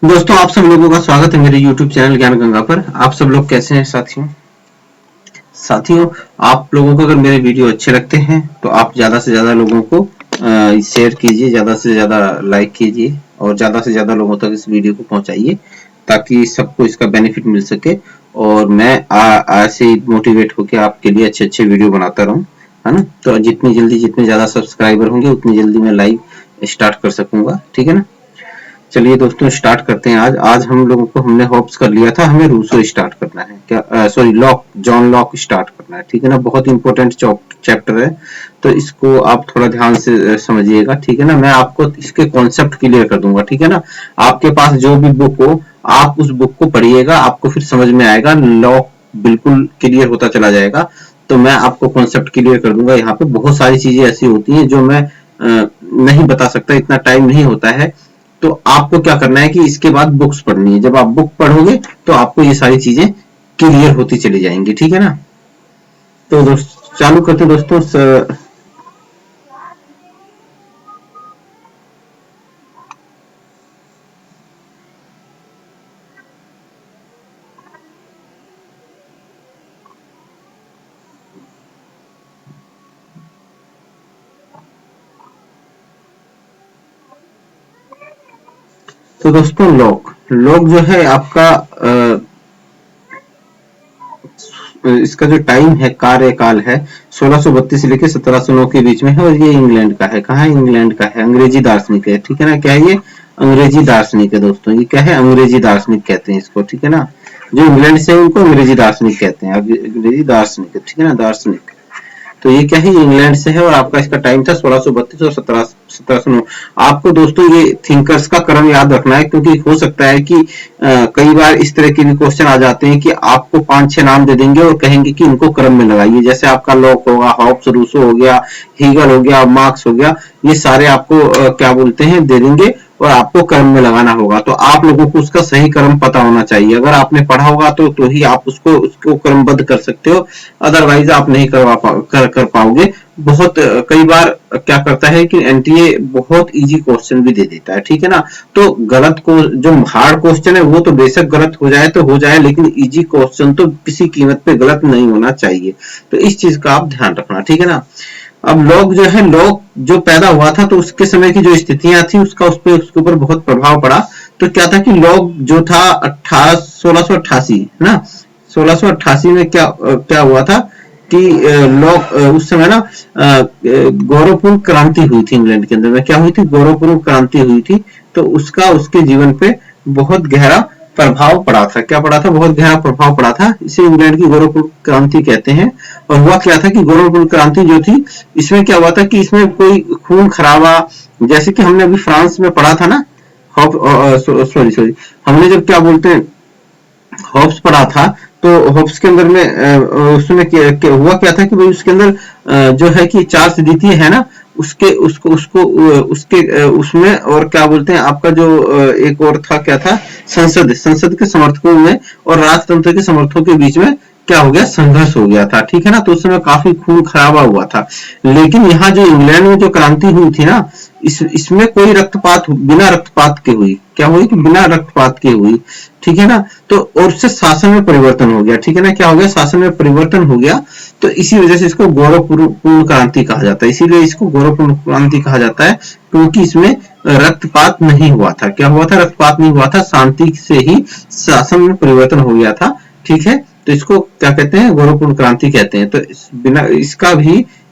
दोस्तों आप सब लोगों का स्वागत है मेरे YouTube चैनल ज्ञान गंगा पर। आप सब लोग कैसे हैं साथियों, आप लोगों को अगर मेरे वीडियो अच्छे लगते हैं तो आप ज़्यादा से ज़्यादा लोगों को शेयर कीजिए, ज़्यादा से ज़्यादा लाइक कीजिए और ज़्यादा से ज़्यादा लोगों तक इस वीडियो को पहुंचाइए ताकि सबको इसका बेनिफिट मिल सके और मैं ऐसे ही मोटिवेट होकर आपके लिए अच्छे अच्छे वीडियो बनाता रहूं, है ना। तो जितने ज़्यादा सब्सक्राइबर होंगे उतनी जल्दी मैं लाइव स्टार्ट कर सकूंगा, ठीक है ना। चलिए दोस्तों स्टार्ट करते हैं। आज हम लोगों को हमने हॉब्स कर लिया था, हमें रूसो स्टार्ट करना है, क्या sorry lock, John Locke start करना है, ठीक है ना। बहुत इंपॉर्टेंट चैप्टर है तो इसको आप थोड़ा ध्यान से समझिएगा, ठीक है ना। मैं आपको इसके कॉन्सेप्ट क्लियर कर दूंगा, ठीक है ना। आपके पास जो भी बुक हो आप उस बुक को पढ़िएगा, आपको फिर समझ में आएगा, लॉक बिल्कुल क्लियर होता चला जाएगा। तो मैं आपको कॉन्सेप्ट क्लियर कर दूंगा। यहाँ पे बहुत सारी चीजें ऐसी होती हैं जो मैं नहीं बता सकता, इतना टाइम नहीं होता है। तो आपको क्या करना है कि इसके बाद बुक्स पढ़नी है। जब आप बुक पढ़ोगे तो आपको ये सारी चीजें क्लियर होती चली जाएंगी, ठीक है ना। तो चालू करते दोस्तों। तो दोस्तों लॉक लॉक जो है आपका इसका जो टाइम है, कार्यकाल है 1632 से लेकर 1709 के बीच में है और ये इंग्लैंड का है। कहाँ है? इंग्लैंड का है। अंग्रेजी दार्शनिक है, ठीक है ना। क्या है ये? अंग्रेजी दार्शनिक है दोस्तों। ये क्या है? अंग्रेजी दार्शनिक कहते हैं इसको, ठीक है ना। जो इंग्लैंड से है उनको अंग्रेजी दार्शनिक कहते हैं। अंग्रेजी दार्शनिक है, ठीक है ना, दार्शनिक। तो ये क्या है? ये इंग्लैंड से है और आपका इसका टाइम था 1632 और 1709। आपको दोस्तों ये थिंकर्स का क्रम याद रखना है क्योंकि हो सकता है कि कई बार इस तरह के भी क्वेश्चन आ जाते हैं कि आपको 5-6 नाम दे देंगे और कहेंगे कि इनको क्रम में लगाइए। जैसे आपका लॉक होगा, हॉब्स, रूसो हो गया, हीगल हो गया, मार्क्स हो गया, ये सारे आपको क्या बोलते हैं दे देंगे और आपको क्रम में लगाना होगा। तो आप लोगों को उसका सही क्रम पता होना चाहिए। अगर आपने पढ़ा होगा तो ही आप उसको क्रमबद्ध कर सकते हो, अदरवाइज आप नहीं कर पाओगे। बहुत कई बार क्या करता है कि एनटीए बहुत इजी क्वेश्चन भी दे देता है, ठीक है ना। तो गलत को जो हार्ड क्वेश्चन है वो तो बेशक गलत हो जाए तो हो जाए, लेकिन इजी क्वेश्चन तो किसी कीमत पे गलत नहीं होना चाहिए। तो इस चीज का आप ध्यान रखना, ठीक है ना। अब लॉक जो है, लॉक जो पैदा हुआ था तो उसके समय की जो स्थितियां थी उसके ऊपर बहुत प्रभाव पड़ा। तो क्या था कि लॉक जो था 1688 ना, 1688 में क्या हुआ था कि लॉक उस समय ना गौरवपूर्ण क्रांति हुई थी इंग्लैंड के अंदर में। क्या हुई थी? गौरवपूर्ण क्रांति हुई थी। तो उसका उसके जीवन पे बहुत गहरा प्रभाव पड़ा था। क्या पड़ा था? बहुत गहरा प्रभाव पड़ा था। इसे इंग्लैंड की गौरवपूर्ण क्रांति कहते हैं। और हुआ क्या था कि गौरवपूर्ण क्रांति जो थी इसमें क्या हुआ था कि इसमें कोई खून खराबा, जैसे कि हमने अभी फ्रांस में पढ़ा था ना, सॉरी हमने जब क्या बोलते हैं हॉब्स पढ़ा था, तो हॉब्स के अंदर में उसमें हुआ क्या था कि भाई उसके अंदर जो है कि 4 सिद्धियां है ना, उसके उसको उसको उसके उसमें और क्या बोलते हैं आपका जो एक और था, क्या था? संसद के समर्थकों में और राजतंत्र के समर्थकों के बीच में क्या हो गया? संघर्ष हो गया था, ठीक है ना। तो उस समय काफी खून खराबा हुआ था। लेकिन यहाँ जो इंग्लैंड में जो क्रांति हुई थी ना, इसमें कोई रक्तपात, बिना रक्तपात के हुई। क्या हुई? कि बिना रक्तपात के हुई, ठीक है ना। तो और उससे शासन में परिवर्तन हो गया, ठीक है ना। क्या हो गया? शासन में परिवर्तन हो गया। तो इसी वजह से इसको गौरवपूर्ण क्रांति कहा जाता है। इसीलिए इसको गौरवपूर्ण क्रांति कहा जाता है क्योंकि इसमें रक्तपात नहीं हुआ था। क्या हुआ था? रक्तपात नहीं हुआ था, शांति से ही शासन में परिवर्तन हो गया था, ठीक है। तो इसको क्या कहते हैं? गौरवपूर्ण क्रांति कहते हैं। तो बिना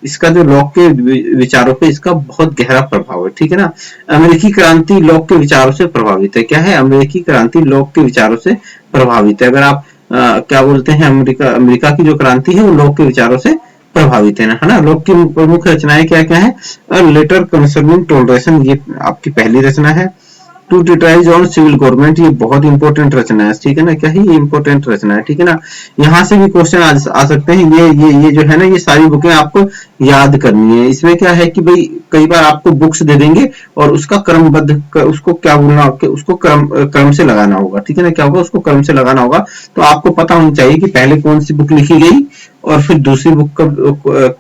इसका जो लॉक के विचारों पे इसका बहुत गहरा प्रभाव है, ठीक है ना। अमेरिकी क्रांति लॉक के विचारों से प्रभावित है। क्या है? अमेरिकी क्रांति लॉक के विचारों से प्रभावित है। अगर आप क्या बोलते हैं, अमेरिका की जो क्रांति है वो लॉक के विचारों से प्रभावित है ना। लॉक की प्रमुख रचनाएं क्या क्या है? लेटर कंसर्निंग टॉलरेशन, ये आपकी पहली रचना है। Two treatise on civil government, ये बहुत इंपॉर्टेंट रचना है, ठीक है ना। क्या है? ये इंपॉर्टेंट रचना है, ठीक है ना। यहाँ से भी क्वेश्चन आ सकते हैं। ये जो है ना, ये सारी बुकें आपको याद करनी है। इसमें क्या है कि भाई कई बार आपको बुक्स दे देंगे और उसका क्रमबद्ध, उसको क्या बोलना, उसको क्रम से लगाना होगा, ठीक है ना। क्या होगा? उसको क्रम से लगाना होगा। तो आपको पता होना चाहिए कि पहले कौन सी बुक लिखी गई और फिर दूसरी बुक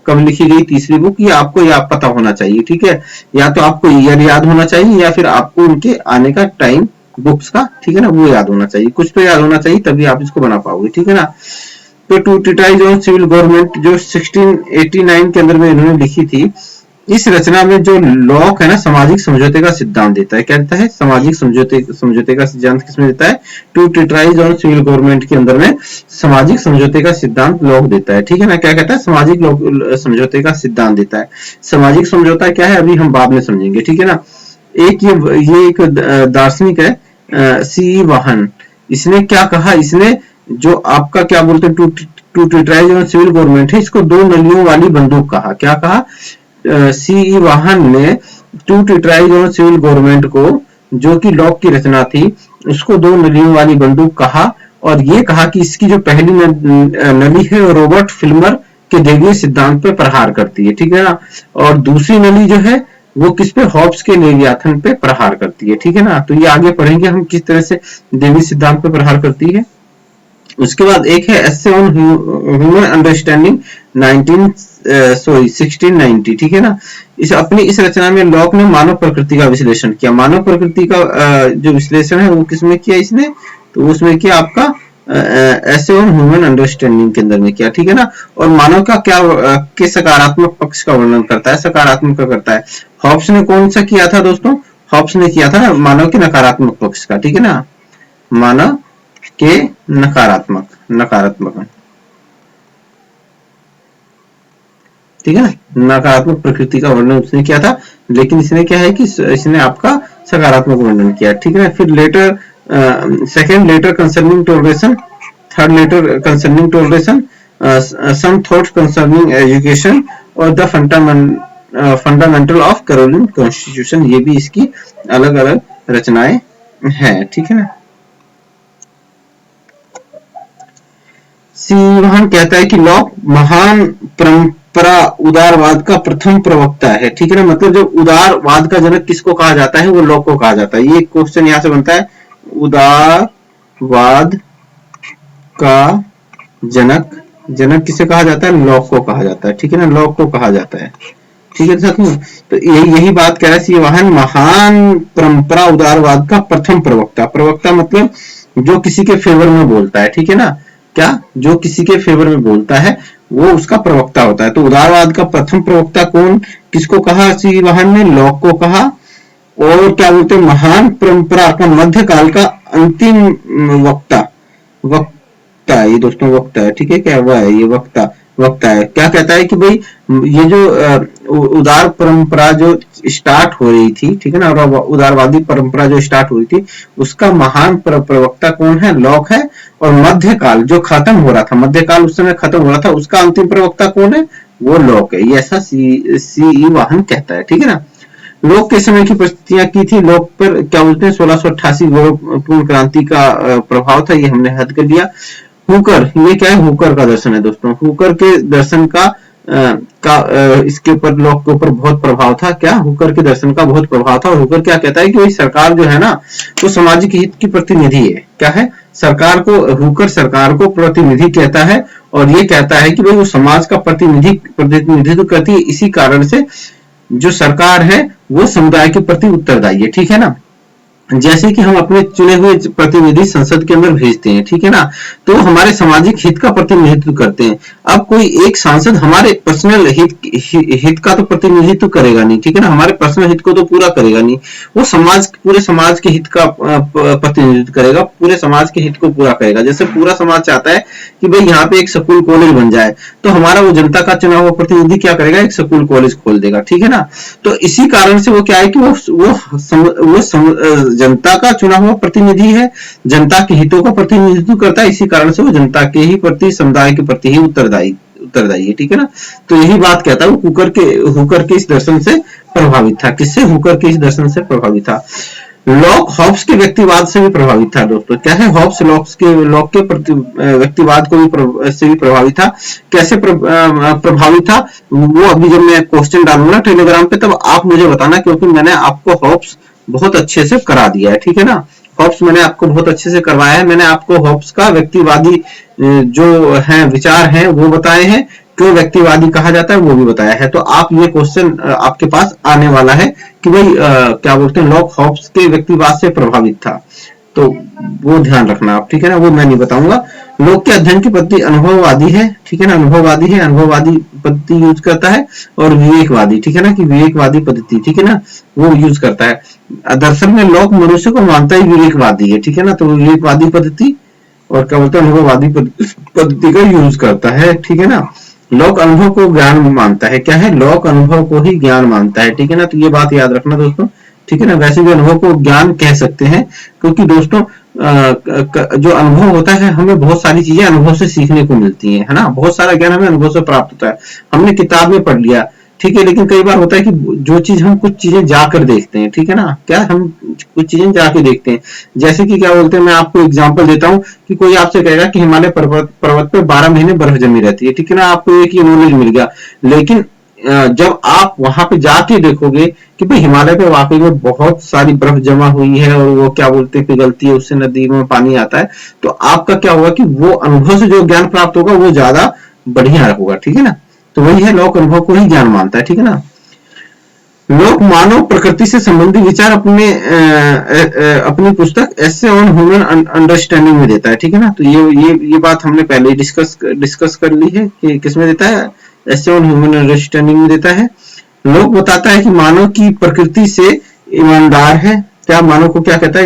कब लिखी गई, तीसरी बुक, ये आपको पता होना चाहिए, ठीक है। या तो आपको ईयर याद होना चाहिए या फिर आपको उनके आने का टाइम बुक्स का, ठीक है ना, वो याद होना चाहिए, कुछ तो याद होना चाहिए, तभी आप इसको बना पाओगे, ठीक है ना। तो two treatise on civil government जो 1689 के अंदर में इन्होंने लिखी थी, इस रचना में जो लॉक है ना, सामाजिक समझौते का सिद्धांत देता है। क्या देता है? सामाजिक समझौते का सिद्धांत किसमें देता है? Two treatise on civil government के अंदर में सामाजिक समझौते का सिद्धांत लॉक देता है, ठीक है ना। क्या कहता है? सामाजिक समझौते का सिद्धांत देता है। सामाजिक समझौता क्या है अभी हम बाद में समझेंगे, ठीक है ना। एक ये एक दार्शनिक है सी वाहन, इसने क्या कहा, इसने जो आपका क्या बोलते हैं two treatise on civil government है, इसको दो नलियों वाली बंदूक कहा। क्या कहा? सी वाहन ने two treatise on civil government को, जो कि लॉक की रचना थी, उसको दो नलियों वाली बंदूक कहा, और ये कहा कि इसकी जो पहली नली है वो रॉबर्ट फिल्मर के देवीय सिद्धांत पे प्रहार करती है, ठीक है ना। और दूसरी नली जो है वो किस पे? हॉब्स के लेवियाथन पे प्रहार करती है, ठीक है ना। तो ये आगे पढ़ेंगे हम किस तरह से देवी सिद्धांत पे प्रहार करती है। उसके बाद एक है एसे ऑन ह्यूमन अंडरस्टैंडिंग 1690, ठीक है ना। इस रचना में लॉक ने मानव प्रकृति का विश्लेषण किया। मानव प्रकृति का जो विश्लेषण है वो किसमें किया इसने? तो उसमें किया आपका एसे ऑन ह्यूमन अंडरस्टैंडिंग के अंदर में किया, ठीक है ना। और मानव का क्या के सकारात्मक पक्ष का वर्णन करता है, सकारात्मक का करता है। हॉब्स ने कौन सा किया था दोस्तों? हॉब्स ने किया था मानव के नकारात्मक पक्ष का, ठीक है ना, मानव के नकारात्मक ठीक है ना, नकारात्मक प्रकृति का वर्णन उसने किया था, लेकिन इसने क्या है कि इसने आपका सकारात्मक वर्णन किया, ठीक है ना। फिर letter second letter concerning toleration, third letter concerning toleration, some thoughts concerning education और the fundamental of Carolina constitution, ये भी इसकी अलग अलग रचनाएं हैं, ठीक है ना। सीवान कहता है कि लॉक महान परंपरा उदारवाद का प्रथम प्रवक्ता है, ठीक है ना। मतलब जो उदारवाद का जनक किसको कहा जाता है? वो लॉक को कहा जाता है। ये क्वेश्चन यहां से बनता है, उदारवाद का जनक किसे कहा जाता है? लॉक को कहा जाता है, ठीक है ना, लॉक को कहा जाता है, ठीक है साथियों। तो यही बात कह रहा है सीवान, महान परंपरा उदारवाद का प्रथम प्रवक्ता मतलब जो किसी के फेवर में बोलता है, ठीक है ना। क्या? जो किसी के फेवर में बोलता है वो उसका प्रवक्ता होता है। तो उदारवाद का प्रथम प्रवक्ता कौन, किसको कहा? सीवान ने लॉक को कहा। और क्या बोलते हैं? महान परंपरा का मध्यकाल का अंतिम वक्ता ये दोस्तों वक्ता है, ठीक है, क्या हुआ है? ये वक्ता है। क्या कहता है कि भाई ये जो उदार परंपरा जो स्टार्ट हो रही थी, ठीक है ना, और उदारवादी परंपरा जो स्टार्ट हुई थी, उसका महान प्रवक्ता कौन है? लॉक है। और मध्यकाल जो खत्म हो रहा था, मध्यकाल उस समय खत्म हो रहा था, उसका अंतिम प्रवक्ता कौन है? वो लॉक है। ये ऐसा सी वाहन कहता है, ठीक है ना। लॉक के समय की परिस्थितियां की थी, लॉक पर क्या बोलते हैं 1688 पूर्ण क्रांति का प्रभाव था, ये हमने हद कर दिया। हुकर, ये क्या है? हुकर का दर्शन है दोस्तों। हुकर के दर्शन का इसके ऊपर लॉक के ऊपर बहुत प्रभाव था। क्या? हुकर के दर्शन का बहुत प्रभाव था। और हुकर क्या कहता है कि सरकार जो है ना वो सामाजिक हित की प्रतिनिधि है। क्या है? सरकार को, हुकर सरकार को प्रतिनिधि कहता है, और ये कहता है कि भाई वो समाज का प्रतिनिधित्व करती है। इसी कारण से जो सरकार है वो समुदाय के प्रति उत्तरदायी है, ठीक है ना। जैसे कि हम अपने चुने हुए प्रतिनिधि संसद के अंदर भेजते हैं, ठीक है ना, तो हमारे सामाजिक हित का प्रतिनिधित्व करते हैं। अब कोई एक सांसद हमारे पर्सनल हित का तो प्रतिनिधित्व करेगा नहीं, ठीक है ना, हमारे पर्सनल हित को तो पूरा करेगा नहीं, वो पूरे समाज के हित का प्रतिनिधित्व करेगा, पूरे समाज के हित को पूरा करेगा। जैसे पूरा समाज चाहता है कि भाई यहाँ पे एक स्कूल कॉलेज बन जाए, तो हमारा वो जनता का चुना हुआ प्रतिनिधि क्या करेगा? एक स्कूल कॉलेज खोल देगा, ठीक है ना। तो इसी कारण से वो क्या है कि वो जनता का चुना हुआ प्रतिनिधि है, जनता के हितों का प्रतिनिधित्व करता है। इसी कारण से वो जनता के ही प्रति, समुदाय के प्रति ही उत्तरदायी है, ठीक है ना। तो यही बात कहता है वो हुकर के इस दर्शन से प्रभावित था। किससे? हुकर के इस दर्शन से प्रभावित था। लॉक हॉब्स के व्यक्तिवाद से भी प्रभावित था दोस्तों। क्या है? हॉब्स लॉक के व्यक्तिवाद को से भी प्रभावित था। कैसे प्रभावित था वो अभी जब मैं क्वेश्चन डालूंगा टेलीग्राम पे तब आप मुझे बताना, क्योंकि मैंने आपको हॉब्स बहुत अच्छे से करा दिया है, ठीक है ना। हॉब्स मैंने आपको बहुत अच्छे से करवाया है। मैंने आपको हॉब्स का व्यक्तिवादी जो है विचार हैं वो बताए हैं, क्यों व्यक्तिवादी कहा जाता है वो भी बताया है। तो आप ये क्वेश्चन आपके पास आने वाला है कि भाई क्या बोलते हैं, लॉक हॉब्स के व्यक्तिवाद से प्रभावित था। वो ध्यान रखना आप, ठीक है ना, वो मैं नहीं बताऊंगा। लोक के अध्ययन की पद्धति अनुभववादी है, ठीक है ना, अनुभववादी है, अनुभववादी पद्धति यूज करता है। और विवेकवादी, ठीक है ना, कि विवेकवादी पद्धति, ठीक है ना, वो यूज करता है। दरअसल में लोक मनुष्य को मानता ही विवेकवादी है, ठीक है ना, तो विवेकवादी पद्धति और क्या बोलते हैं अनुभववादी पद्धति का यूज करता है, ठीक है ना। लोक अनुभव को ज्ञान मानता है, क्या है, लोक अनुभव को ही ज्ञान मानता है, ठीक है ना, तो ये बात याद रखना दोस्तों, ठीक है ना। वैसे भी अनुभव को ज्ञान कह सकते हैं, क्योंकि दोस्तों जो अनुभव होता है, हमें बहुत सारी चीजें अनुभव से सीखने को मिलती है ना, बहुत सारा ज्ञान हमें अनुभव से प्राप्त होता है। हमने किताब में पढ़ लिया, ठीक है, लेकिन कई बार होता है कि जो चीज हम कुछ चीजें जाकर देखते हैं, ठीक है ना, क्या हम कुछ चीजें जाके देखते हैं, जैसे कि क्या बोलते हैं, मैं आपको एग्जांपल देता हूँ कि कोई आपसे कहेगा कि हिमालय पर्वत पे 12 महीने बर्फ जमी रहती है, ठीक है ना, आपको एक ये नॉलेज मिल गया। लेकिन जब आप वहां पे जाके देखोगे कि भाई हिमालय पे वाकई में बहुत सारी बर्फ जमा हुई है और वो क्या बोलते हैं पिघलती है, उससे नदी में पानी आता है, तो आपका क्या होगा कि वो अनुभव से जो ज्ञान प्राप्त होगा वो ज्यादा बढ़िया होगा, ठीक है ना। तो वही है, लोक अनुभव को ही ज्ञान मानता है, ठीक है ना। लोक मानव प्रकृति से संबंधित विचार अपनी पुस्तक एसे ऑन ह्यूमन अंडरस्टैंडिंग में देता है, ठीक है ना। तो ये बात हमने पहले ही डिस्कस कर ली है कि किसमें देता है, एसे ऑन ह्यूमन अंडरस्टैंडिंग में देता है। लोक बताता है कि मानव की प्रकृति से ईमानदार है, क्या मानव को क्या कहता है,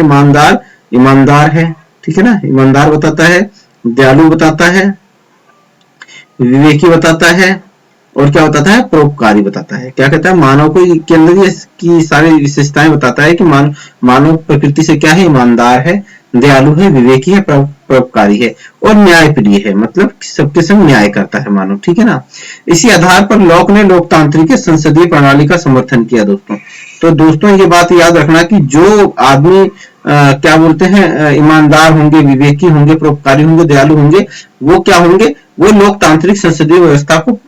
ईमानदार है, ठीक है ना, ईमानदार बताता है, दयालु बताता है, विवेकी बताता है, और क्या बताता है, परोपकारी बताता है। क्या कहता है, मानव को के अंदर ये की सारी विशेषताएं बताता है कि मानव प्रकृति से क्या है, ईमानदार है, दयालु है, विवेकी है, परोपकारी है और न्यायप्रिय है, मतलब सबके संग न्याय करता है मानव, ठीक है ना। इसी आधार पर लॉक ने लोकतांत्रिक संसदीय प्रणाली का समर्थन किया दोस्तों। तो दोस्तों ये बात याद रखना कि जो आदमी क्या बोलते हैं ईमानदार होंगे, विवेकी होंगे, परोपकारी होंगे, दयालु होंगे, वो क्या होंगे, वो लोकतांत्रिक संसदीय व्यवस्था को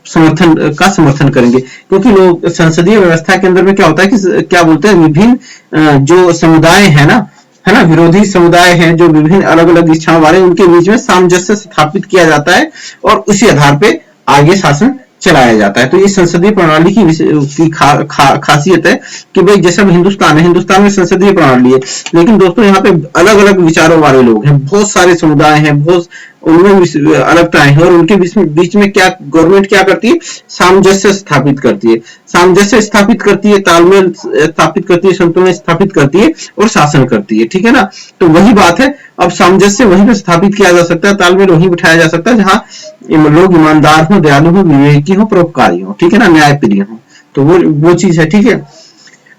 समर्थन करेंगे। क्योंकि लोग संसदीय व्यवस्था के अंदर में क्या होता है कि क्या बोलते हैं, विभिन्न जो समुदाय है ना, विरोधी समुदाय हैं जो विभिन्न अलग अलग इच्छाओं वाले, उनके बीच में सामंजस्य स्थापित किया जाता है और उसी आधार पे आगे शासन चलाया जाता है। तो ये संसदीय प्रणाली की खासियत है कि भाई जैसा हिंदुस्तान है, हिंदुस्तान में संसदीय प्रणाली है, लेकिन दोस्तों यहाँ पे अलग अलग विचारों वाले लोग हैं, बहुत सारे समुदाय हैं, बहुत उनमें अलगताएं हैं, और उनके बीच में क्या गवर्नमेंट क्या करती है, सामंजस्य स्थापित करती है, तालमेल स्थापित करती है, संतुलन स्थापित करती है और शासन करती है, ठीक है ना। तो वही बात है, अब सामंजस्य वहीं पे स्थापित किया जा सकता है, तालमेल वहीं बिठाया जा सकता है जहां लोग ईमानदार हो, दयालु हो, विवेकी हो, परोपकारी हो, ठीक है ना, न्यायप्रिय हो, तो वो चीज है, ठीक है।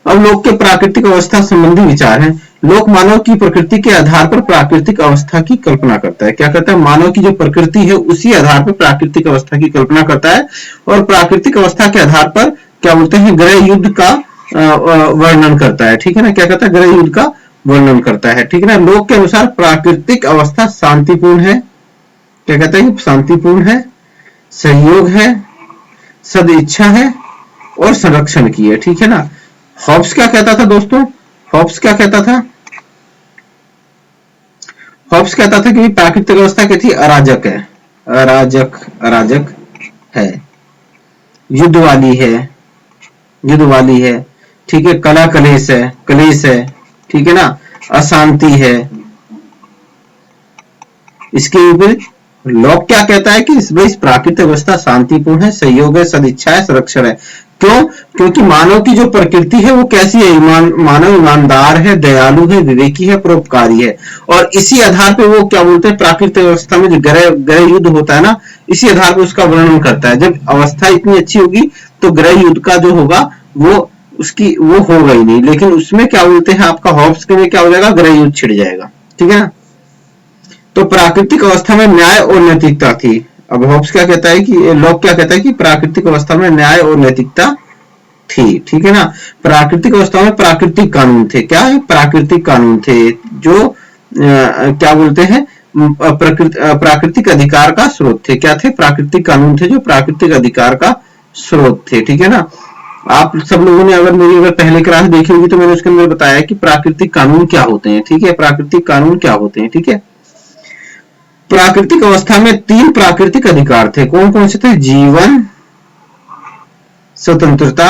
अब लोक के प्राकृतिक अवस्था संबंधी विचार है। लोक मानव की प्रकृति के आधार पर प्राकृतिक अवस्था की कल्पना करता है। क्या करता है, मानव की जो प्रकृति है उसी आधार पर प्राकृतिक अवस्था की कल्पना करता है, और प्राकृतिक अवस्था के आधार पर क्या बोलते हैं, गृह युद्ध का वर्णन करता है, ठीक है ना। क्या कहता है, गृह युद्ध का वर्णन करता है, ठीक है ना। लोक के अनुसार प्राकृतिक अवस्था शांतिपूर्ण है, क्या कहता है, शांतिपूर्ण है, सहयोग है, सदिच्छा है और संरक्षण की है, ठीक है ना। हॉब्स क्या कहता था दोस्तों, हॉब्स क्या कहता था, हॉब्स कहता था कि प्राकृतिक अवस्था क्या थी, अराजक है, अराजक है, युद्ध वाली है, ठीक है, कलेश है, ठीक है ना, अशांति है। इसके ऊपर लॉक क्या कहता है कि इस प्राकृतिक अवस्था शांतिपूर्ण है, सहयोग है, सदिच्छा है, संरक्षण है। क्यों, क्योंकि मानव की जो प्रकृति है वो कैसी है, मानव ईमानदार है, दयालु है, विवेकी है, परोपकारी है, और इसी आधार पे वो क्या बोलते हैं, प्राकृतिक अवस्था में जो गृह युद्ध होता है ना, इसी आधार पे उसका वर्णन करता है। जब अवस्था इतनी अच्छी होगी तो गृह युद्ध का जो होगा वो होगा ही नहीं, लेकिन उसमें क्या बोलते हैं, आपका हॉब्स के में क्या हो जाएगा, गृह युद्ध छिड़ जाएगा, ठीक है ना। तो प्राकृतिक अवस्था में न्याय और नैतिकता थी। अब हॉब्स क्या कहता है कि लॉक क्या कहता है कि प्राकृतिक अवस्था में न्याय और नैतिकता थी, ठीक है ना। प्राकृतिक अवस्था में प्राकृतिक कानून थे, क्या है, प्राकृतिक कानून थे जो क्या बोलते हैं, प्राकृतिक अधिकार का स्रोत थे। क्या थे, प्राकृतिक कानून थे जो प्राकृतिक अधिकार का स्रोत थे, ठीक है ना। आप सब लोगों ने अगर पहले क्लास देखी होगी तो मैंने उसके अंदर बताया कि प्राकृतिक कानून क्या होते हैं, ठीक है, प्राकृतिक कानून क्या होते हैं, ठीक है। प्राकृतिक अवस्था में 3 प्राकृतिक अधिकार थे, कौन कौन से थे, जीवन, स्वतंत्रता,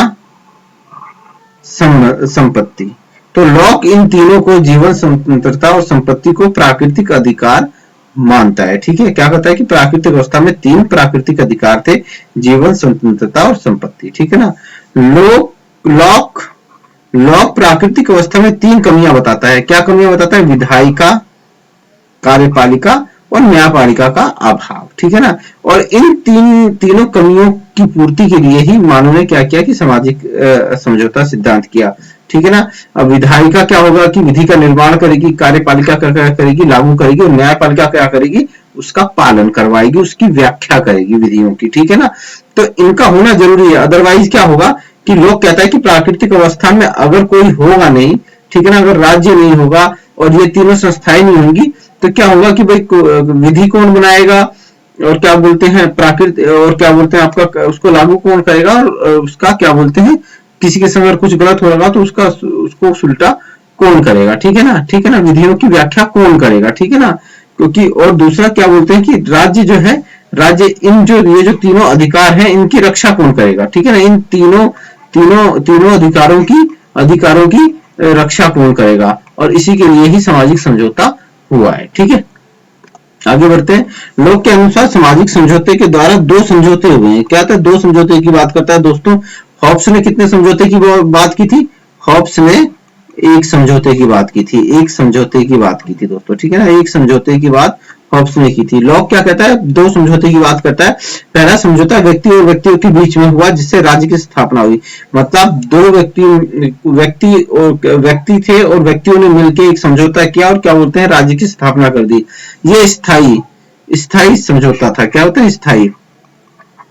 संपत्ति, तो लॉक इन तीनों को जीवन, स्वतंत्रता और संपत्ति को प्राकृतिक अधिकार मानता है। ठीक है, क्या कहता है कि प्राकृतिक अवस्था में 3 प्राकृतिक अधिकार थे, जीवन, स्वतंत्रता और संपत्ति। ठीक है ना। लॉक प्राकृतिक अवस्था में 3 कमियां बताता है। क्या कमियां बताता है? विधायिका, कार्यपालिका और न्यायपालिका का अभाव। ठीक है ना। और इन तीनों कमियों की पूर्ति के लिए ही मानव ने क्या किया कि सामाजिक समझौता सिद्धांत किया। ठीक है ना। अब विधायिका क्या होगा कि विधि का निर्माण करेगी, कार्यपालिका क्या करेगी? लागू करेगी, और न्यायपालिका क्या करेगी? उसका पालन करवाएगी, उसकी व्याख्या करेगी विधियों की। ठीक है ना। तो इनका होना जरूरी है, अदरवाइज क्या होगा कि लोग कहता है कि प्राकृतिक अवस्था में अगर कोई होगा नहीं, ठीक है ना, अगर राज्य नहीं होगा और ये तीनों संस्थाएं नहीं होंगी, तो क्या होगा कि भाई विधि कौन बनाएगा, और क्या बोलते हैं प्राकृतिक, और क्या बोलते हैं आपका उसको लागू कौन करेगा, और उसका क्या बोलते हैं किसी के संग कुछ गलत होगा तो उसको उल्टा कौन करेगा। ठीक है ना। ठीक है ना। विधियों की व्याख्या कौन करेगा। ठीक है ना। क्योंकि और दूसरा क्या बोलते हैं कि राज्य जो है, राज्य ये जो तीनों अधिकार हैं इनकी रक्षा कौन करेगा। ठीक है ना। इन तीनों अधिकारों की रक्षा कौन करेगा, और इसी के लिए ही सामाजिक समझौता हुआ है। ठीक है, आगे बढ़ते हैं। लोग के अनुसार सामाजिक समझौते के द्वारा 2 समझौते हुए हैं। क्या था? 2 समझौते की बात करता है दोस्तों। हॉब्स ने कितने समझौते की बात की थी? हॉब्स ने एक समझौते की बात की थी, एक समझौते की बात की थी दोस्तों। ठीक है ना। एक समझौते की बात हॉब्स ने की थी। लॉक क्या कहता है? 2 समझौते की बात करता है। पहला समझौता व्यक्ति और व्यक्तियों के बीच में हुआ जिससे राज्य की स्थापना हुई। मतलब 2 व्यक्ति थे और व्यक्तियों ने मिलकर एक समझौता किया और क्या बोलते हैं राज्य की स्थापना कर दी। ये स्थायी समझौता था। क्या होता है?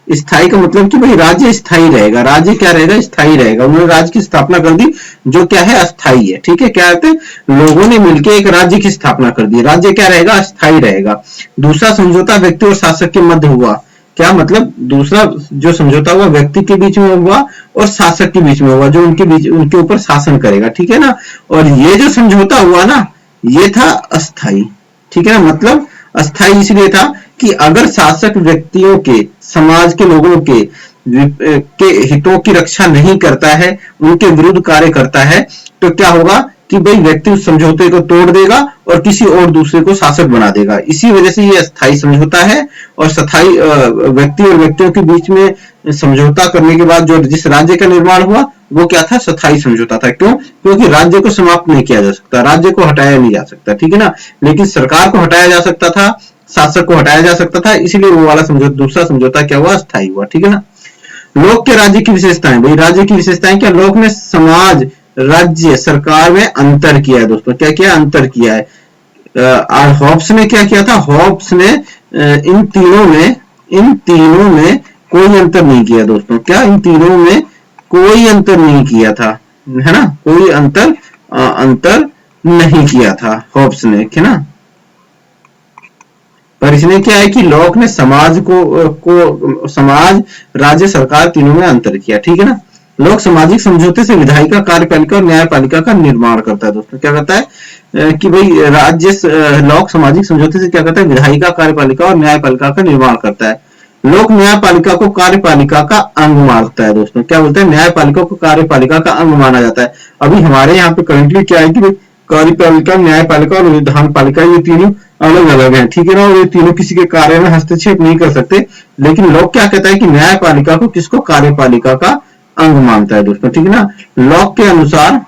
स्थायी का मतलब कि भाई राज्य स्थायी रहेगा। राज्य क्या रहेगा? स्थायी रहेगा। उन्होंने राज्य की स्थापना कर दी जो क्या है? अस्थायी है। ठीक है, क्या कहते हैं? लोगों ने मिलकर एक राज्य की स्थापना कर दी, राज्य क्या रहेगा? अस्थायी रहेगा। दूसरा समझौता व्यक्ति और शासक के मध्य हुआ। क्या मतलब? दूसरा जो समझौता हुआ व्यक्ति के बीच में हुआ और शासक के बीच में हुआ, जो उनके ऊपर शासन करेगा। ठीक है ना। और ये जो समझौता हुआ ना, ये था अस्थायी। ठीक है ना। मतलब अस्थायी इसलिए था कि अगर शासक व्यक्तियों के, समाज के लोगों के हितों की रक्षा नहीं करता है, उनके विरुद्ध कार्य करता है, तो क्या होगा कि भाई व्यक्ति उस समझौते को तोड़ देगा और किसी और दूसरे को शासक बना देगा। इसी वजह से ये अस्थायी समझौता है। और स्थायी व्यक्ति और व्यक्तियों के बीच में समझौता करने के बाद जो जिस राज्य का निर्माण हुआ वो क्या था? स्थायी समझौता था। क्यों? क्योंकि राज्य को समाप्त नहीं किया जा सकता, राज्य को हटाया नहीं जा सकता। ठीक है ना। लेकिन सरकार को हटाया जा सकता था, शासक को हटाया जा सकता था, इसलिए वो वाला समझौता, दूसरा समझौता क्या हुआ? अस्थायी हुआ। ठीक है ना। लोक के राज्य की विशेषताएं। भाई राज्य की विशेषताएं क्या? लोक ने समाज, राज्य, सरकार में अंतर किया है दोस्तों। क्या किया? अंतर किया है। हॉब्स ने क्या किया था? हॉब्स ने इन तीनों में कोई अंतर नहीं किया दोस्तों। क्या? इन तीनों में कोई अंतर नहीं किया था, है ना। कोई अंतर नहीं किया था हॉब्स ने, है ना। पर इसने क्या है कि लॉक ने समाज समाज, राज्य, सरकार तीनों में अंतर किया। ठीक है ना। लोक सामाजिक समझौते से विधायिका, कार्यपालिका और न्यायपालिका का निर्माण करता है दोस्तों। क्या कहता है कि भाई लॉक सामाजिक समझौते से क्या कहता है? विधायिका, कार्यपालिका और न्यायपालिका का निर्माण करता है। लोक न्यायपालिका को कार्यपालिका का अंग मानता है दोस्तों। क्या बोलते हैं? न्यायपालिका को कार्यपालिका का अंग माना जाता है। अभी हमारे यहाँ पे करंटली क्या है कि कार्यपालिका, न्यायपालिका और विधान पालिका ये तीनों अलग अलग हैं। ठीक है ना। और ये तीनों किसी के कार्य में हस्तक्षेप नहीं कर सकते। लेकिन लोक क्या कहता है कि न्यायपालिका को किसको? कार्यपालिका का अंग मानता है दोस्तों। ठीक है ना। लॉक के अनुसार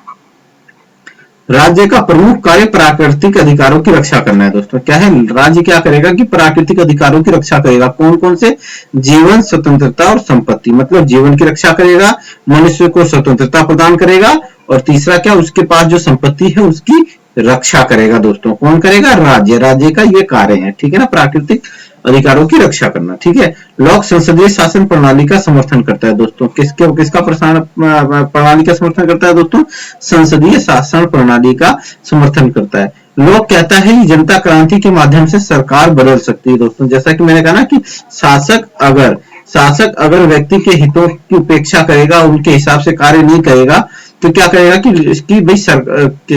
राज्य का प्रमुख कार्य प्राकृतिक अधिकारों की रक्षा करना है दोस्तों। क्या है? राज्य क्या करेगा कि प्राकृतिक अधिकारों की रक्षा करेगा। कौन कौन से? जीवन, स्वतंत्रता और संपत्ति। मतलब जीवन की रक्षा करेगा, मनुष्य को स्वतंत्रता प्रदान करेगा, और तीसरा क्या? उसके पास जो संपत्ति है उसकी रक्षा करेगा दोस्तों। कौन करेगा? राज्य। राज्य का ये कार्य है। ठीक है ना। प्राकृतिक अधिकारों की रक्षा करना। ठीक है। लॉक संसदीय शासन प्रणाली का समर्थन करता है दोस्तों। किसका प्रणाली का समर्थन करता है दोस्तों? संसदीय शासन प्रणाली का समर्थन करता है। लोक कहता है कि जनता क्रांति के माध्यम से सरकार बदल सकती है दोस्तों। जैसा कि मैंने कहा ना कि शासक अगर व्यक्ति के हितों की उपेक्षा करेगा, उनके हिसाब से कार्य नहीं करेगा, तो क्या करेगा कि भाई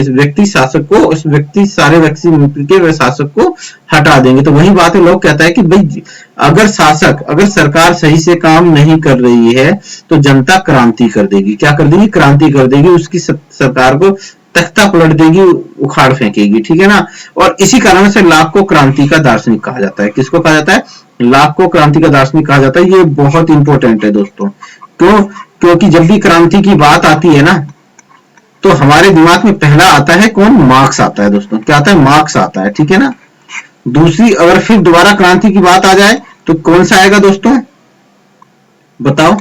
व्यक्ति शासक को, उस व्यक्ति सारे व्यक्ति मिलकर शासक को हटा देंगे। तो वही बात है, लोग कहता है कि भाई अगर सरकार सही से काम नहीं कर रही है तो जनता क्रांति कर देगी। क्या कर देगी? क्रांति कर देगी। उसकी सरकार को तख्ता पलट देगी, उखाड़ फेंकेगी, ठीक है ना। और इसी कारण से लॉक को क्रांति का दार्शनिक कहा जाता है। किसको कहा जाता है? लॉक को क्रांति का दार्शनिक कहा जाता है। ये बहुत इंपॉर्टेंट है दोस्तों। क्यों? क्योंकि जब भी क्रांति की बात आती है ना, तो हमारे दिमाग में पहला आता है कौन? मार्क्स आता है दोस्तों। क्या आता है? मार्क्स आता है, ठीक है ना। दूसरी, अगर फिर दोबारा क्रांति की बात आ जाए तो कौन सा आएगा दोस्तों? बताओ।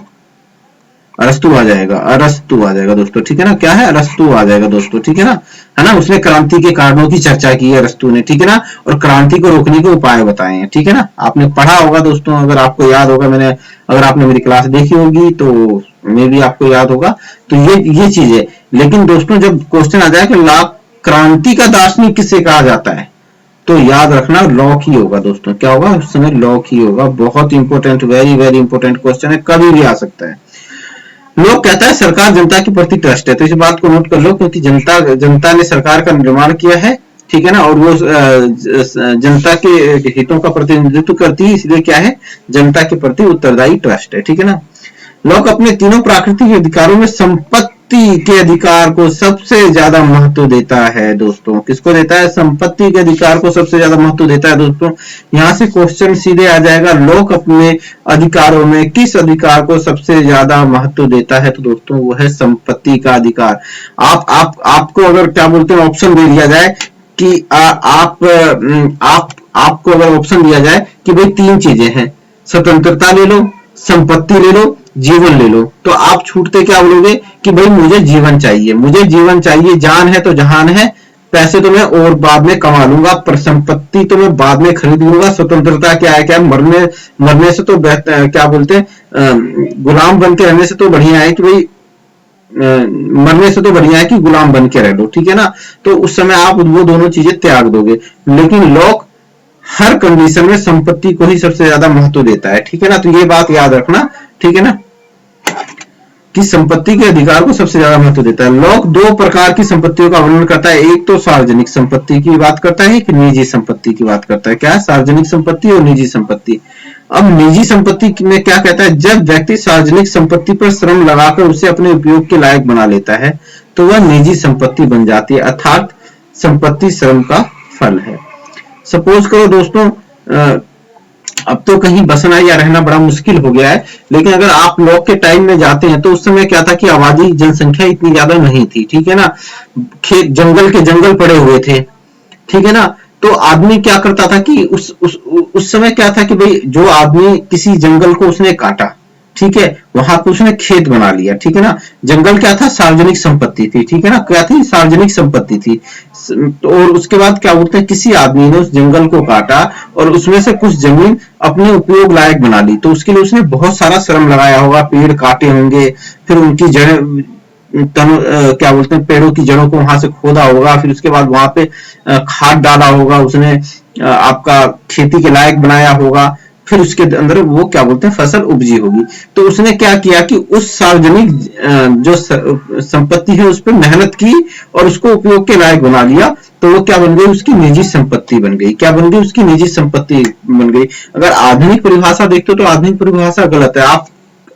अरस्तु आ जाएगा, अरस्तु आ जाएगा दोस्तों, ठीक है ना। क्या है? अरस्तु आ जाएगा दोस्तों, ठीक है ना। है ना, उसने क्रांति के कारणों की चर्चा की है अरस्तु ने, ठीक है ना, और क्रांति को रोकने के उपाय बताए हैं, ठीक है ना। आपने पढ़ा होगा दोस्तों, अगर आपको याद होगा, अगर आपने मेरी क्लास देखी होगी तो मे भी आपको याद होगा। तो ये चीज है। लेकिन दोस्तों जब क्वेश्चन आ जाए कि लॉक क्रांति का दार्शनिक किसे कहा जाता है, तो याद रखना लॉक ही होगा दोस्तों। क्या होगा? उस समय लॉक ही होगा। बहुत important, very very important question है, कभी भी आ सकता है। लोग कहता है सरकार जनता के प्रति ट्रस्ट है, तो इस बात को नोट कर लो, क्योंकि जनता ने सरकार का निर्माण किया है, ठीक है ना, और वो जनता के हितों का प्रतिनिधित्व करती है, इसलिए क्या है? जनता के प्रति उत्तरदायी ट्रस्ट है, ठीक है ना। लोग अपने तीनों प्राकृतिक अधिकारों में संपत्ति के अधिकार को सबसे ज्यादा महत्व देता है दोस्तों। किसको देता है? संपत्ति के अधिकार को सबसे ज्यादा महत्व देता है दोस्तों। यहां से क्वेश्चन सीधे आ जाएगा, लोग अपने अधिकारों में किस अधिकार को सबसे ज्यादा महत्व देता है? तो दोस्तों वो है संपत्ति का अधिकार। आपको अगर क्या बोलते हैं ऑप्शन दे दिया जाए कि आपको अगर ऑप्शन दिया जाए कि भाई तीन चीजें हैं, स्वतंत्रता ले लो, संपत्ति ले लो, जीवन ले लो, तो आप छूटते क्या बोलोगे कि भाई मुझे जीवन चाहिए, मुझे जीवन चाहिए, जान है तो जहान है, पैसे तो मैं और बाद में कमा लूंगा, पर संपत्ति तो मैं बाद में खरीद लूंगा। स्वतंत्रता क्या है? क्या मरने से तो क्या बोलते हैं, गुलाम बन के रहने से तो बढ़िया है कि भाई मरने से तो बढ़िया है कि गुलाम बन के रह लो, ठीक है ना। तो उस समय आप वो दोनों चीजें त्याग दोगे। लेकिन लोग हर कंडीशन में संपत्ति को ही सबसे ज्यादा महत्व देता है, ठीक है ना। तो ये बात याद रखना, ठीक है ना, कि संपत्ति के अधिकार को सबसे ज्यादा महत्व देता है। लॉक दो प्रकार की संपत्तियों का वर्णन करता है, एक तो सार्वजनिक संपत्ति की बात करता है, एक निजी संपत्ति की बात करता है। क्या है? सार्वजनिक संपत्ति और निजी संपत्ति। अब निजी संपत्ति में क्या कहता है? जब व्यक्ति सार्वजनिक संपत्ति पर श्रम लगाकर उसे अपने उपयोग के लायक बना लेता है तो वह निजी संपत्ति बन जाती है, अर्थात संपत्ति श्रम का फल है। सपोज करो दोस्तों, अब तो कहीं बसना या रहना बड़ा मुश्किल हो गया है, लेकिन अगर आप लोग के टाइम में जाते हैं तो उस समय क्या था कि आबादी, जनसंख्या इतनी ज्यादा नहीं थी, ठीक है ना। खेत, जंगल के जंगल पड़े हुए थे, ठीक है ना। तो आदमी क्या करता था कि उस समय क्या था कि भाई जो आदमी किसी जंगल को उसने काटा, ठीक है, वहां पे उसने खेत बना लिया, ठीक है ना। जंगल क्या था? सार्वजनिक संपत्ति थी, ठीक है ना। क्या थी? सार्वजनिक संपत्ति थी। और उसके बाद क्या बोलते हैं, किसी आदमी ने उस जंगल को काटा और उसमें से कुछ जमीन अपने उपयोग लायक बना ली, तो उसके लिए उसने बहुत सारा श्रम लगाया होगा, पेड़ काटे होंगे, फिर उनकी जड़ें, क्या बोलते हैं, पेड़ों की जड़ों को वहां से खोदा होगा, फिर उसके बाद वहां पे खाद डाला होगा, उसने आपका खेती के लायक बनाया होगा, फिर उसके अंदर वो क्या बोलते हैं फसल उपजी होगी। तो उसने क्या किया कि उस सार्वजनिक जो संपत्ति है उस पर मेहनत की और उसको उपयोग के लायक बना लिया, तो वो क्या बन गई? उसकी निजी संपत्ति बन गई। क्या बन गई? उसकी निजी संपत्ति बन गई। अगर आधुनिक परिभाषा देखते हो तो आधुनिक परिभाषा गलत है।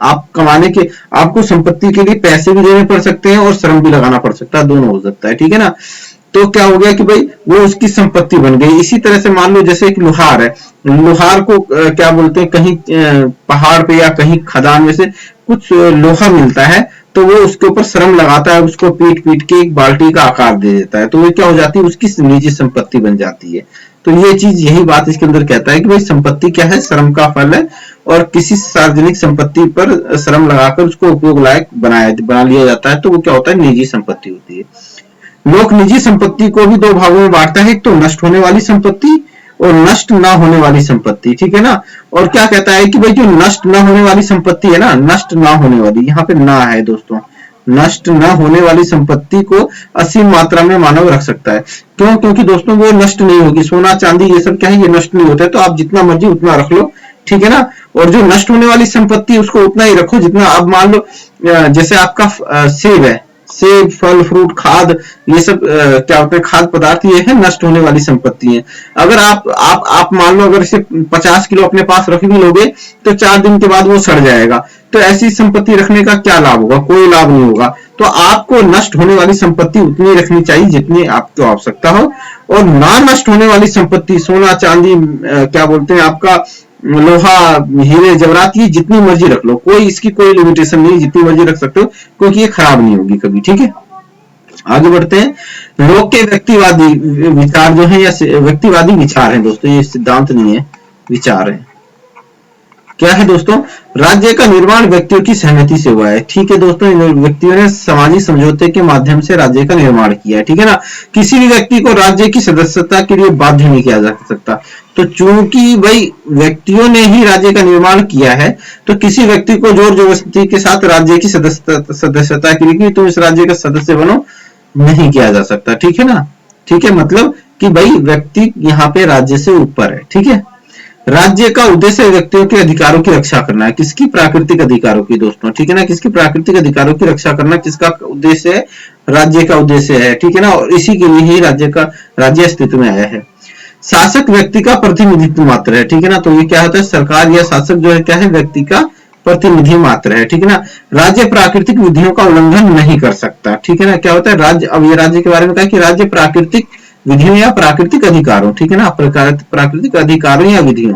आप कमाने के, आपको संपत्ति के लिए पैसे भी देने पड़ सकते हैं और श्रम भी लगाना पड़ सकता है, दोनों हो सकता है, ठीक है ना। तो क्या हो गया कि भाई वो उसकी संपत्ति बन गई। इसी तरह से मान लो जैसे एक लोहार है, लोहार को क्या बोलते हैं, कहीं पहाड़ पे या कहीं खदान में से कुछ लोहा मिलता है, तो वो उसके ऊपर श्रम लगाता है, उसको पीट पीट के एक बाल्टी का आकार दे देता है, तो वो क्या हो जाती है? उसकी निजी संपत्ति बन जाती है। तो ये चीज, यही बात इसके अंदर कहता है कि भाई संपत्ति क्या है? श्रम का फल है, और किसी सार्वजनिक संपत्ति पर श्रम लगाकर उसको उपयोग लायक बना लिया जाता है, तो वो क्या होता है? निजी संपत्ति होती है। लोक निजी संपत्ति को भी दो भागों में बांटता है, एक तो नष्ट होने वाली संपत्ति और नष्ट ना होने वाली संपत्ति, ठीक है ना। और क्या कहता है कि भाई जो नष्ट ना होने वाली संपत्ति है ना, नष्ट ना होने वाली, यहाँ पे ना है दोस्तों, नष्ट ना होने वाली संपत्ति को असीम मात्रा में मानव रख सकता है। क्यों? क्योंकि दोस्तों वो नष्ट नहीं होगी। सोना चांदी ये सब क्या है? ये नष्ट नहीं होता है, तो आप जितना मर्जी उतना रख लो, ठीक है ना। और जो नष्ट होने वाली संपत्ति उसको उतना ही रखो जितना, अब मान लो जैसे आपका सेब है, सेब, फल, फ्रूट, खाद, ये सब क्या होते हैं, खाद्य पदार्थ, ये है नष्ट होने वाली संपत्ति है। अगर आप मान लो अगर इसे 50 किलो अपने पास रख भी लोगे तो 4 दिन के बाद वो सड़ जाएगा। तो ऐसी संपत्ति रखने का क्या लाभ होगा? कोई लाभ नहीं होगा। तो आपको नष्ट होने वाली संपत्ति उतनी रखनी चाहिए जितनी आपको आवश्यकता हो, और ना नष्ट होने वाली संपत्ति, सोना, चांदी, क्या बोलते हैं आपका, लोहा, हीरे, जवाहरात, ये जितनी मर्जी रख लो, कोई इसकी कोई लिमिटेशन नहीं, जितनी मर्जी रख सकते हो, क्योंकि ये खराब नहीं होगी कभी। ठीक है, आगे बढ़ते हैं। लोक के व्यक्तिवादी विचार जो है, या व्यक्तिवादी विचार है दोस्तों, ये सिद्धांत नहीं है, विचार है। क्या है दोस्तों? राज्य का निर्माण व्यक्तियों की सहमति से हुआ है। ठीक है दोस्तों, इन व्यक्तियों ने सामाजिक समझौते के माध्यम से राज्य का निर्माण किया है। ठीक है ना, किसी भी व्यक्ति को राज्य की सदस्यता के लिए बाध्य नहीं किया जा सकता। तो चूंकि भाई व्यक्तियों ने ही राज्य का निर्माण किया है, तो किसी व्यक्ति को जोर जबरदस्ती के साथ राज्य की सदस्यता के लिए तुम इस राज्य का सदस्य बनो, नहीं किया जा सकता। ठीक है ना, ठीक है, मतलब कि भाई व्यक्ति यहाँ पे राज्य से ऊपर है। ठीक है, राज्य का उद्देश्य व्यक्तियों के अधिकारों की रक्षा करना है। किसकी? प्राकृतिक अधिकारों की दोस्तों। ठीक है ना, किसकी? प्राकृतिक अधिकारों की रक्षा करना किसका उद्देश्य है? राज्य का उद्देश्य है। ठीक है ना, और इसी के लिए ही राज्य अस्तित्व में आया है। शासक व्यक्ति का प्रतिनिधित्व मात्र है। ठीक है ना, तो ये क्या होता है? सरकार या शासक जो है क्या है? व्यक्ति का प्रतिनिधि मात्र है। ठीक है ना, राज्य प्राकृतिक विधियों का उल्लंघन नहीं कर सकता। ठीक है ना, क्या होता है राज्य? अब ये राज्य के बारे में कहा कि राज्य प्राकृतिक विधियों या प्राकृतिक अधिकारों, ठीक है ना, प्राकृतिक अधिकारों या विधियों,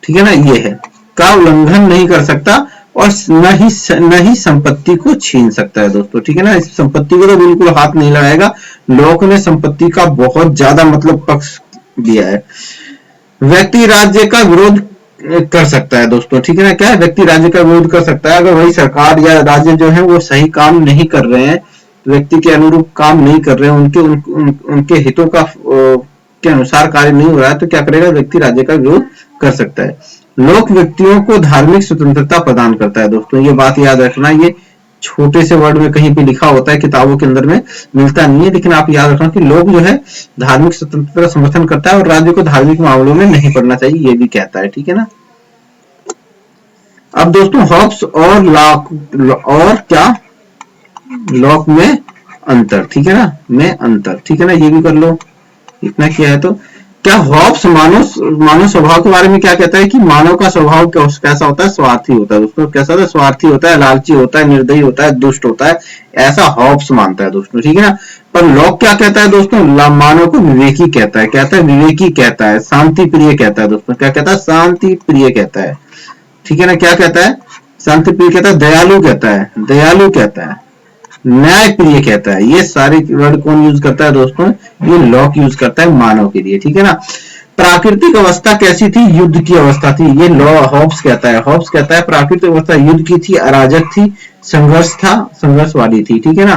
ठीक है ना, ये है, का उल्लंघन नहीं कर सकता, और न ही संपत्ति को छीन सकता है दोस्तों। ठीक है ना, इस संपत्ति को तो बिल्कुल हाथ नहीं लगाएगा। लोक ने संपत्ति का बहुत ज्यादा मतलब पक्ष दिया है। व्यक्ति राज्य का विरोध कर सकता है दोस्तों। ठीक है ना, क्या है? व्यक्ति राज्य का विरोध कर सकता है अगर वही सरकार या राज्य जो है वो सही काम नहीं कर रहे हैं, व्यक्ति के अनुरूप काम नहीं कर रहे हैं, उनके हितों का के अनुसार कार्य नहीं हो रहा है, तो क्या करेगा? व्यक्ति राज्य का विरोध कर सकता है। लोक व्यक्तियों को धार्मिक स्वतंत्रता प्रदान करता है दोस्तों, ये बात याद रखना। ये छोटे से वर्ड में कहीं पे लिखा होता है, किताबों के अंदर में मिलता नहीं है, लेकिन आप याद रखना कि लोक जो है धार्मिक स्वतंत्रता का समर्थन करता है, और राज्य को धार्मिक मामलों में नहीं पड़ना चाहिए, ये भी कहता है। ठीक है ना, अब दोस्तों हॉब्स और लॉक में अंतर। ठीक है ना, में अंतर। ठीक है ना, ये भी कर लो, इतना किया है। तो क्या हॉब्स मानव स्वभाव के बारे में क्या कहता है कि मानव का स्वभाव कैसा होता है? स्वार्थी होता है दोस्तों। कैसा होता है? स्वार्थी होता है, लालची होता है, निर्दयी होता है, दुष्ट होता है, ऐसा हॉब्स मानता है दोस्तों। ठीक है ना, पर लॉक क्या कहता है दोस्तों? मानव को विवेकी कहता है। कहता है विवेकी, कहता है शांति प्रिय, कहता है दोस्तों। क्या कहता है? शांति प्रिय कहता है। ठीक है ना, क्या कहता है? शांति प्रिय कहता है, दयालु कहता है, दयालु कहता है, न्याय प्रिय कहता है। ये सारे वर्ड कौन यूज करता है दोस्तों? ये लॉक यूज करता है मानव के लिए। ठीक है ना, प्राकृतिक अवस्था कैसी थी? युद्ध की अवस्था थी, ये हॉब्स कहता है। हॉब्स कहता है प्राकृतिक अवस्था युद्ध की थी, अराजक थी, संघर्ष था, संघर्ष वाली थी। ठीक है ना,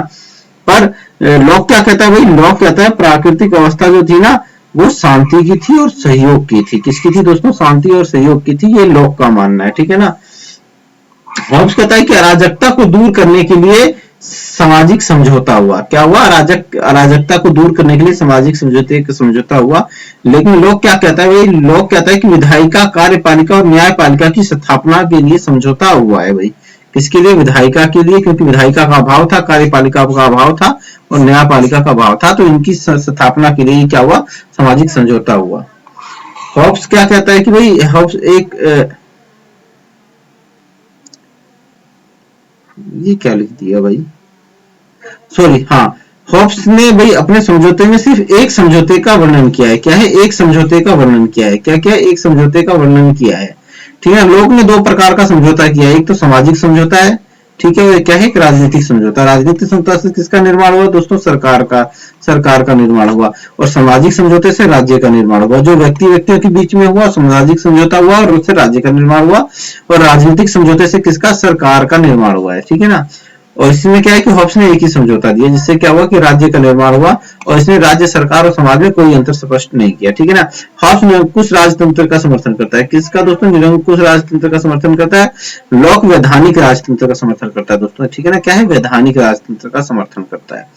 पर लॉक क्या कहता है? भाई लॉक कहता है प्राकृतिक अवस्था जो थी ना, वो शांति की थी और सहयोग की थी। किसकी थी दोस्तों? शांति और सहयोग की थी, ये लॉक का मानना है। ठीक है ना, हॉब्स कहता है कि अराजकता को दूर करने के लिए सामाजिक समझौता हुआ। क्या हुआ? अराजकता को दूर करने के लिए सामाजिक समझौता हुआ। लेकिन लोग क्या कहता है? भाई लोग कहता है कि विधायिका, कार्यपालिका और न्यायपालिका की स्थापना के लिए समझौता हुआ है। भाई किसके लिए? विधायिका के लिए, क्योंकि विधायिका का अभाव था, कार्यपालिका का अभाव था और न्यायपालिका का अभाव था, तो इनकी स्थापना के लिए क्या हुआ? सामाजिक समझौता हुआ। हॉब्स क्या कहता है कि भाई हॉब्स ये क्या लिख दिया भाई, सॉरी, हाँ, हॉब्स ने भाई अपने समझौते में सिर्फ एक समझौते का वर्णन किया है। क्या है? एक समझौते का वर्णन किया है। क्या क्या? एक समझौते का वर्णन किया है। ठीक है, लोग ने दो प्रकार का समझौता किया है, एक तो सामाजिक समझौता है, ठीक है, और क्या है? एक राजनीतिक समझौता। राजनीतिक समझौता से किसका निर्माण हुआ दोस्तों? सरकार का निर्माण हुआ, और सामाजिक समझौते से राज्य का निर्माण हुआ। जो व्यक्तियों के बीच में हुआ सामाजिक समझौता हुआ, और उससे राज्य का निर्माण हुआ, और राजनीतिक समझौते से किसका? सरकार का निर्माण हुआ है। ठीक है ना, और इसमें क्या है कि हॉब्स ने एक ही समझौता दिया, जिससे क्या हुआ कि राज्य का निर्माण हुआ, और इसने राज्य, सरकार और समाज में कोई अंतर स्पष्ट नहीं किया। ठीक है ना, हॉब्स निरंकुश राजतंत्र का समर्थन करता है। किसका दोस्तों? निरंकुश राजतंत्र का समर्थन करता है। लॉक वैधानिक राजतंत्र का समर्थन करता है दोस्तों। ठीक है ना, क्या है? वैधानिक राजतंत्र का समर्थन करता है।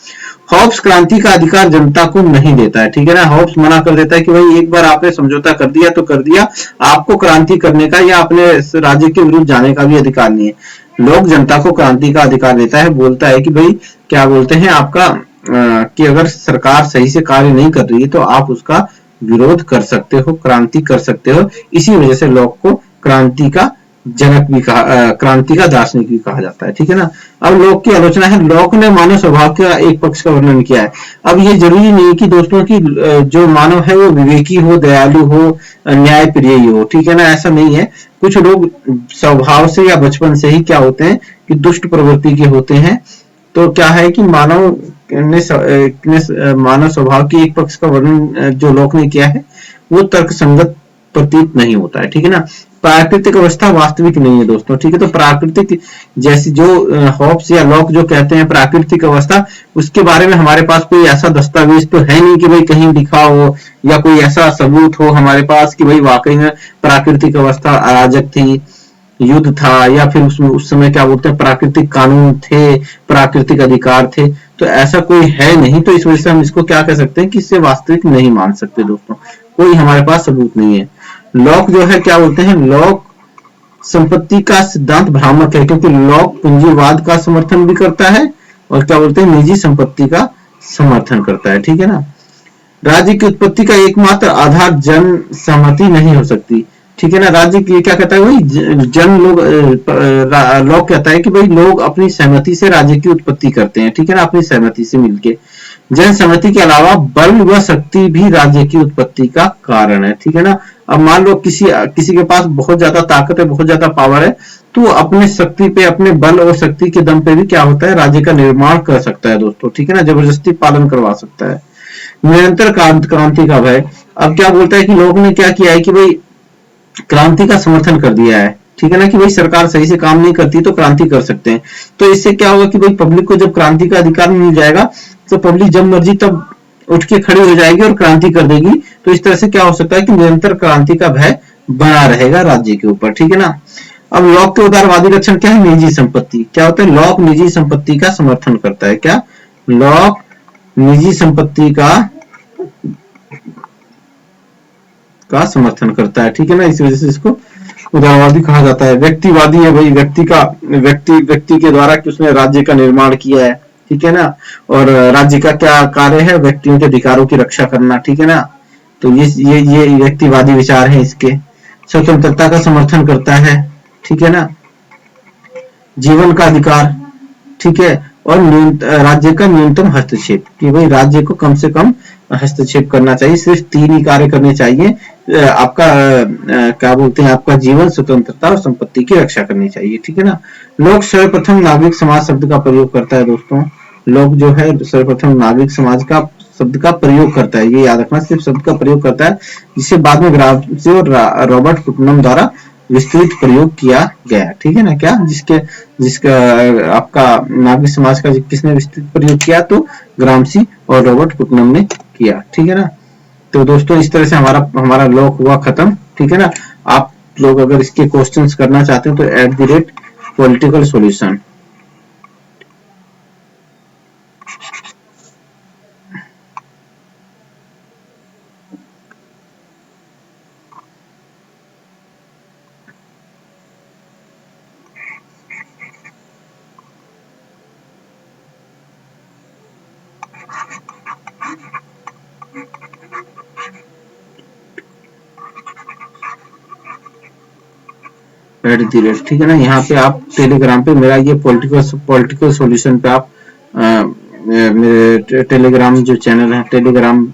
हॉब्स क्रांति का अधिकार जनता को नहीं देता है। ठीक है ना, हॉब्स मना कर देता है कि भाई एक बार आपने समझौता कर दिया तो कर दिया, आपको क्रांति करने का या अपने राज्य के विरुद्ध जाने का भी अधिकार नहीं है। लोक जनता को क्रांति का अधिकार देता है, बोलता है कि भाई क्या बोलते हैं आपका कि अगर सरकार सही से कार्य नहीं कर रही है तो आप उसका विरोध कर सकते हो, क्रांति कर सकते हो। इसी वजह से लोक को क्रांति का जनक भी कहा, क्रांति का दार्शनिक भी कहा जाता है, ठीक है ना। अब लोक की आलोचना है, लोक ने मानव स्वभाव का एक पक्ष का वर्णन किया है। अब ये जरूरी नहीं कि दोस्तों की जो मानव है वो विवेकी हो, दयालु हो, न्याय प्रिय हो, ठीक है ना, ऐसा नहीं है। कुछ लोग स्वभाव से या बचपन से ही क्या होते हैं कि दुष्ट प्रवृत्ति के होते हैं। तो क्या है कि मानव स्वभाव की एक पक्ष का वर्णन जो लोक ने किया है वो तर्कसंगत प्रतीत नहीं होता है, ठीक है ना। प्राकृतिक अवस्था वास्तविक नहीं है दोस्तों, ठीक है। तो प्राकृतिक जैसे जो हॉब्स या लॉक जो कहते हैं प्राकृतिक अवस्था, उसके बारे में हमारे पास कोई ऐसा दस्तावेज तो है नहीं कि भाई कहीं लिखा हो या कोई ऐसा सबूत हो हमारे पास कि भाई वाकई में प्राकृतिक अवस्था अराजक थी, युद्ध था, या फिर उसमें उस समय क्या बोलते हैं प्राकृतिक कानून थे, प्राकृतिक अधिकार थे। तो ऐसा कोई है नहीं, तो इस वजह से हम इसको क्या कह सकते हैं कि इससे वास्तविक नहीं मान सकते दोस्तों, कोई हमारे पास सबूत नहीं है। लॉक जो है क्या बोलते हैं, लॉक संपत्ति का सिद्धांत भ्रामक है, क्योंकि लॉक पूंजीवाद का समर्थन भी करता है और क्या बोलते हैं निजी संपत्ति का समर्थन करता है, ठीक है ना। राज्य की उत्पत्ति का एकमात्र आधार जन सहमति नहीं हो सकती, ठीक है ना। राज्य की क्या कहता है भाई, जन लोग लॉक कहता है कि भाई लोग अपनी सहमति से राज्य की उत्पत्ति करते हैं, ठीक है ना, अपनी सहमति से मिलके। जन सहमति के अलावा बल व शक्ति भी राज्य की उत्पत्ति का कारण है, ठीक है ना। अब मान लो किसी के पास बहुत ज्यादा ताकत है, बहुत ज्यादा पावर है, तो अपने शक्ति पे, अपने बल और शक्ति के दम पे भी क्या होता है राज्य का निर्माण कर सकता है दोस्तों, ठीक है ना, जबरदस्ती पालन करवा सकता है। निरंतर क्रांति का भय, अब क्या बोलता है कि लोग ने क्या किया है कि भाई क्रांति का समर्थन कर दिया है, ठीक है ना, कि भाई सरकार सही से काम नहीं करती तो क्रांति कर सकते हैं। तो इससे क्या होगा कि भाई पब्लिक को जब क्रांति का अधिकार मिल जाएगा तो पब्लिक जब मर्जी तब उठ के खड़ी हो जाएगी और क्रांति कर देगी। तो इस तरह से क्या हो सकता है कि निरंतर क्रांति का भय बना रहेगा राज्य के ऊपर, ठीक है ना। अब लॉक के उदारवादी लक्षण क्या है, निजी संपत्ति। क्या होता है, लॉक निजी संपत्ति का समर्थन करता है। क्या, लॉक निजी संपत्ति का समर्थन करता है, ठीक है ना, इस वजह से इसको उदारवादी कहा जाता है। व्यक्तिवादी है भाई, व्यक्ति के द्वारा कि उसने राज्य का निर्माण किया है, ठीक है ना, और राज्य का क्या कार्य है, व्यक्तियों के अधिकारों की रक्षा करना, ठीक है ना। तो ये व्यक्तिवादी विचार है इसके। स्वतंत्रता का समर्थन करता है, ठीक है ना, जीवन का अधिकार, ठीक है, और राज्य का न्यूनतम हस्तक्षेप, कि भाई राज्य को कम से कम हस्तक्षेप करना चाहिए, सिर्फ 3 ही कार्य करने चाहिए, आपका क्या बोलते हैं आपका जीवन, स्वतंत्रता और संपत्ति की रक्षा करनी चाहिए, ठीक है ना। लोग सर्वप्रथम नागरिक समाज शब्द का प्रयोग करता है दोस्तों। लोग जो है सर्वप्रथम नागरिक समाज का शब्द का प्रयोग करता है, ये याद रखना, सिर्फ शब्द का प्रयोग करता है, जिसे बाद में ग्राम्सी और रॉबर्ट पुटनम द्वारा विस्तृत प्रयोग किया गया, ठीक है ना। क्या, जिसका आपका नागरिक समाज का किसने विस्तृत प्रयोग किया, तो ग्राम्सी और रॉबर्ट पुटनम ने किया, ठीक है ना। तो दोस्तों इस तरह से हमारा लॉक हुआ खत्म, ठीक है ना। आप लोग अगर इसके क्वेश्चंस करना चाहते हैं तो @political solution ठीक है ना। यहाँ पे आप टेलीग्राम पे मेरा ये पॉलिटिकल सॉल्यूशन पे आप मेरे टेलीग्राम जो चैनल है, टेलीग्राम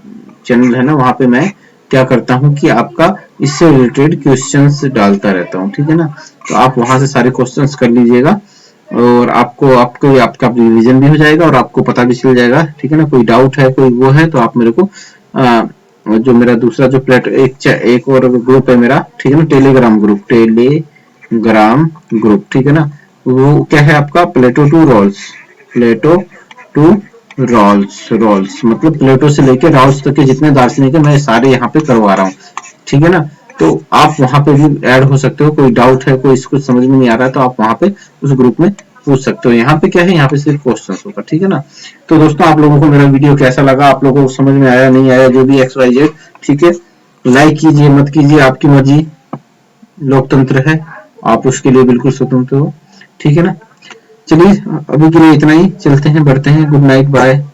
चैनल है ना, वहाँ पे मैं क्या करता हूँ कि आपका इससे रिलेटेड क्वेश्चंस डालता रहता हूँ, ठीक है ना। तो आप वहां से सारे क्वेश्चंस कर लीजिएगा और आपका रिवीजन भी हो जाएगा और आपको पता भी चल जाएगा, ठीक है ना। कोई डाउट है, कोई वो है, तो आप मेरे को जो मेरा दूसरा जो एक और ग्रुप है मेरा, ठीक है ना, टेलीग्राम ग्रुप, ठीक है ना, वो क्या है आपका प्लेटो टू रॉल्स, मतलब प्लेटो से लेके रॉल्स तक के जितने दार्शनिक है मैं सारे यहाँ पे करवा रहा हूँ, ठीक है ना। तो आप वहां पे भी ऐड हो सकते हो, कोई डाउट है, कोई कुछ समझ में नहीं आ रहा है तो आप वहां पे उस ग्रुप में पूछ सकते हो। यहाँ पे क्या है, यहाँ पे सिर्फ क्वेश्चंस होगा, ठीक है ना। तो दोस्तों आप लोगों को मेरा वीडियो कैसा लगा, आप लोगों को समझ में आया नहीं आया, जो भी XYZ, ठीक है, लाइक कीजिए मत कीजिए आपकी मर्जी, लोकतंत्र है, आप उसके लिए बिल्कुल स्वतंत्र हो, ठीक है ना। चलिए अभी के लिए इतना ही, चलते हैं, बढ़ते हैं, गुड नाइट, बाय।